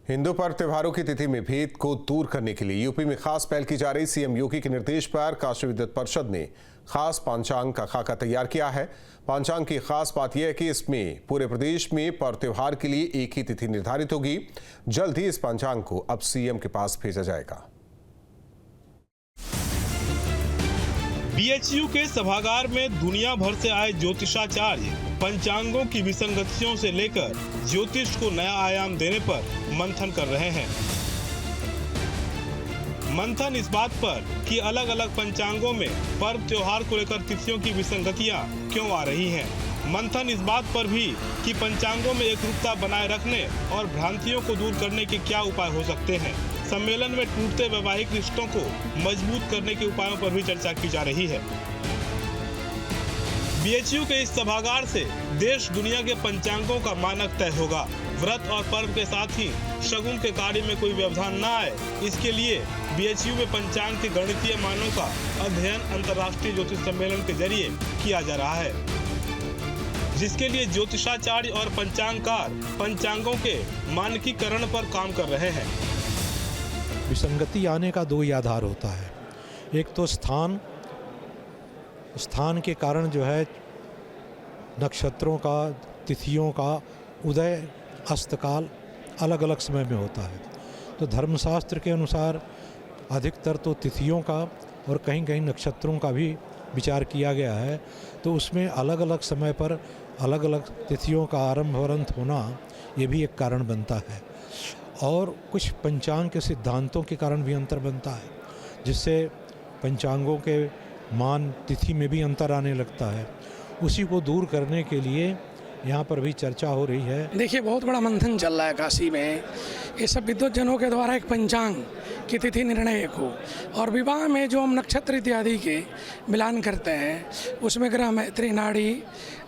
हिंदू पर्व त्योहारों की तिथि में भेद को दूर करने के लिए यूपी में खास पहल की जा रही। सीएम योगी के निर्देश पर काशी विद्युत परिषद ने खास पंचांग का खाका तैयार किया है। पंचांग की खास बात यह है कि इसमें पूरे प्रदेश में पर्व त्योहार के लिए एक ही तिथि निर्धारित होगी। जल्द ही इस पंचांग को अब सीएम के पास भेजा जाएगा। बीएचयू के सभागार में दुनिया भर से आए ज्योतिषाचार्य पंचांगों की विसंगतियों से लेकर ज्योतिष को नया आयाम देने पर मंथन कर रहे हैं। मंथन इस बात पर कि अलग अलग पंचांगों में पर्व त्योहार को लेकर तिथियों की विसंगतियां क्यों आ रही हैं। मंथन इस बात पर भी कि पंचांगों में एकरूपता बनाए रखने और भ्रांतियों को दूर करने के क्या उपाय हो सकते हैं। सम्मेलन में टूटते वैवाहिक रिश्तों को मजबूत करने के उपायों पर भी चर्चा की जा रही है। बीएचयू के इस सभागार से देश दुनिया के पंचांगों का मानक तय होगा। व्रत और पर्व के साथ ही शगुन के कार्य में कोई व्यवधान न आए, इसके लिए बीएचयू में पंचांग के गणितीय मानों का अध्ययन अंतर्राष्ट्रीय ज्योतिष सम्मेलन के जरिए किया जा रहा है, जिसके लिए ज्योतिषाचार्य और पंचांगकार पंचांगों के मानकीकरण पर काम कर रहे हैं। विसंगति आने का दो ही आधार होता है। एक तो स्थान के कारण जो है नक्षत्रों का, तिथियों का उदय अस्तकाल अलग अलग समय में होता है। तो धर्मशास्त्र के अनुसार अधिकतर तो तिथियों का और कहीं कहीं नक्षत्रों का भी विचार किया गया है। तो उसमें अलग अलग समय पर अलग अलग तिथियों का आरंभ और अंत होना ये भी एक कारण बनता है। और कुछ पंचांग के सिद्धांतों के कारण भी अंतर बनता है, जिससे पंचांगों के मान तिथि में भी अंतर आने लगता है। उसी को दूर करने के लिए यहाँ पर भी चर्चा हो रही है। देखिए, बहुत बड़ा मंथन चल रहा है काशी में। ये सब विद्वज्जनों के द्वारा एक पंचांग की तिथि निर्णय हो, और विवाह में जो हम नक्षत्र इत्यादि के मिलान करते हैं उसमें ग्रह मैत्री, नाड़ी,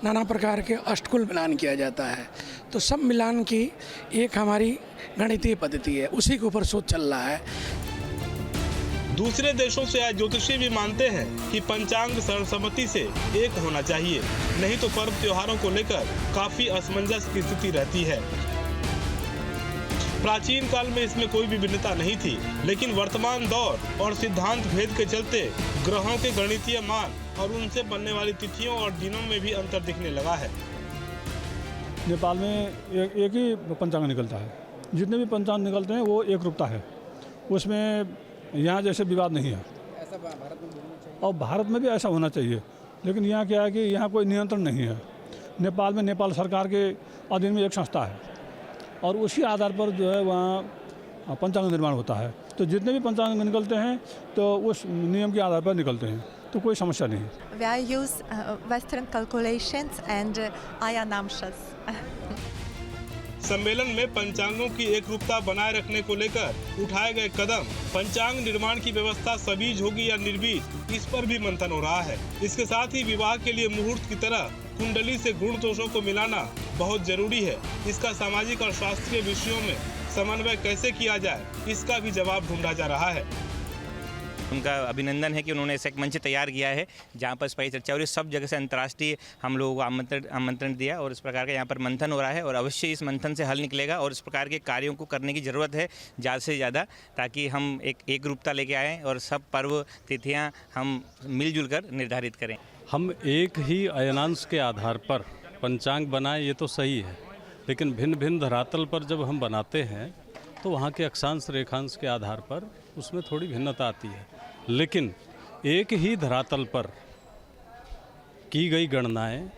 नाना प्रकार के अष्टकुल मिलान किया जाता है। तो सब मिलान की एक हमारी गणितीय पद्धति है, उसी के ऊपर शोध चल रहा है। दूसरे देशों से आए ज्योतिषी भी मानते हैं कि पंचांग सर्वसम्मति से एक होना चाहिए, नहीं तो पर्व त्योहारों को लेकर काफी असमंजस की स्थिति रहती है। प्राचीन काल में इसमें कोई भी भिन्नता नहीं थी, लेकिन वर्तमान दौर और सिद्धांत भेद के चलते ग्रहों के गणितीय मान और उनसे बनने वाली तिथियों और दिनों में भी अंतर दिखने लगा है। नेपाल में एक ही पंचांग निकलता है। जितने भी पंचांग निकलते हैं वो एक रूपता है, उसमें यहाँ जैसे विवाद नहीं है। ऐसा भारत में होना चाहिए, और भारत में भी ऐसा होना चाहिए। लेकिन यहाँ क्या है कि यहाँ कोई नियंत्रण नहीं है। नेपाल में नेपाल सरकार के अधीन में एक संस्था है, और उसी आधार पर जो है वहाँ पंचांग निर्माण होता है। तो जितने भी पंचांग निकलते हैं तो उस नियम के आधार पर निकलते हैं, तो कोई समस्या नहीं है। We use Western calculations and Ayanamshas. सम्मेलन में पंचांगों की एकरूपता बनाए रखने को लेकर उठाए गए कदम, पंचांग निर्माण की व्यवस्था सबीज होगी या निर्बीज, इस पर भी मंथन हो रहा है। इसके साथ ही विवाह के लिए मुहूर्त की तरह कुंडली से गुण दोषों को मिलाना बहुत जरूरी है। इसका सामाजिक और शास्त्रीय विषयों में समन्वय कैसे किया जाए, इसका भी जवाब ढूंढा जा रहा है। उनका अभिनंदन है कि उन्होंने ऐसा एक मंच तैयार किया है जहाँ पर स्थायी चर्चा हो रही है। सब जगह से अंतर्राष्ट्रीय हम लोगों को आमंत्रण दिया, और इस प्रकार का यहाँ पर मंथन हो रहा है, और अवश्य इस मंथन से हल निकलेगा। और इस प्रकार के कार्यों को करने की ज़रूरत है ज़्यादा से ज़्यादा, ताकि हम एक रूपता लेके आएँ और सब पर्व तिथियाँ हम मिलजुल कर निर्धारित करें। हम एक ही अयनांश के आधार पर पंचांग बनाएं, ये तो सही है, लेकिन भिन्न भिन्न धरातल पर जब हम बनाते हैं तो वहाँ के अक्षांश रेखांश के आधार पर उसमें थोड़ी भिन्नता आती है। लेकिन एक ही धरातल पर की गई गणनाएं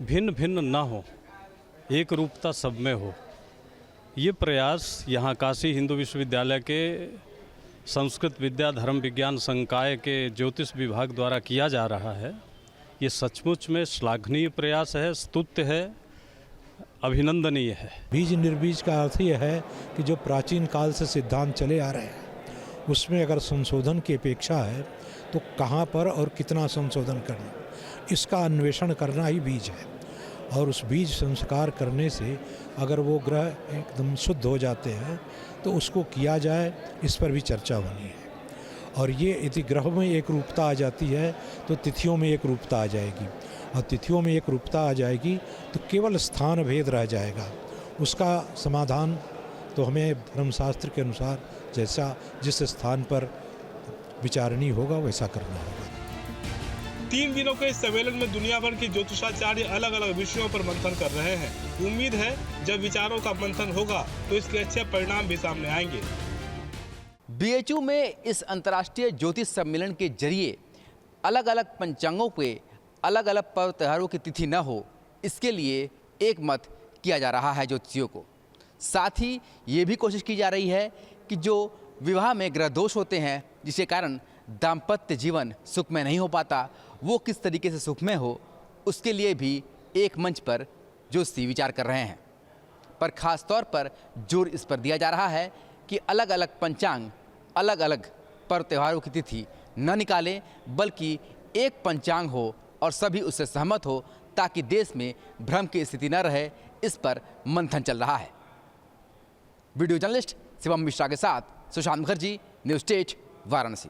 भिन्न भिन्न न हो, एक रूपता सब में हो, ये प्रयास यहाँ काशी हिंदू विश्वविद्यालय के संस्कृत विद्या धर्म विज्ञान संकाय के ज्योतिष विभाग द्वारा किया जा रहा है। ये सचमुच में श्लाघनीय प्रयास है, स्तुत्य है, अभिनंदनीय है। बीज निर्बीज का अर्थ यह है कि जो प्राचीन काल से सिद्धांत चले आ रहे हैं उसमें अगर संशोधन की अपेक्षा है तो कहाँ पर और कितना संशोधन करना, इसका अन्वेषण करना ही बीज है। और उस बीज संस्कार करने से अगर वो ग्रह एकदम शुद्ध हो जाते हैं तो उसको किया जाए, इस पर भी चर्चा होनी है। और ये यदि ग्रह में एक रूपता आ जाती है तो तिथियों में एक रूपता आ जाएगी, और तिथियों में एक रूपता आ जाएगी तो केवल स्थान भेद रह जाएगा। उसका समाधान तो हमें धर्मशास्त्र के अनुसार जैसा जिस स्थान पर विचारणीय होगा वैसा करना होगा। 3 दिनों के इस सम्मेलन में दुनिया भर के ज्योतिषाचार्य अलग अलग विषयों पर मंथन कर रहे हैं। उम्मीद है जब विचारों का मंथन होगा तो इसके अच्छे परिणाम भी सामने आएंगे। बीएचयू में इस अंतर्राष्ट्रीय ज्योतिष सम्मेलन के जरिए अलग अलग पंचांगों पे अलग अलग पर्व त्योहारों की तिथि न हो, इसके लिए एक मत किया जा रहा है ज्योतिषियों को। साथ ही ये भी कोशिश की जा रही है कि जो विवाह में ग्रह दोष होते हैं जिसके कारण दाम्पत्य जीवन सुखमय नहीं हो पाता, वो किस तरीके से सुखमय हो, उसके लिए भी एक मंच पर ज्योतिषी विचार कर रहे हैं। पर ख़ास तौर पर जोर इस पर दिया जा रहा है कि अलग अलग पंचांग अलग अलग पर्व त्योहारों की तिथि न निकालें, बल्कि एक पंचांग हो और सभी उससे सहमत हो, ताकि देश में भ्रम की स्थिति न रहे। इस पर मंथन चल रहा है। वीडियो जर्नलिस्ट शिवम मिश्रा के साथ सुशांत मुखर्जी, न्यूज़ 8 वाराणसी।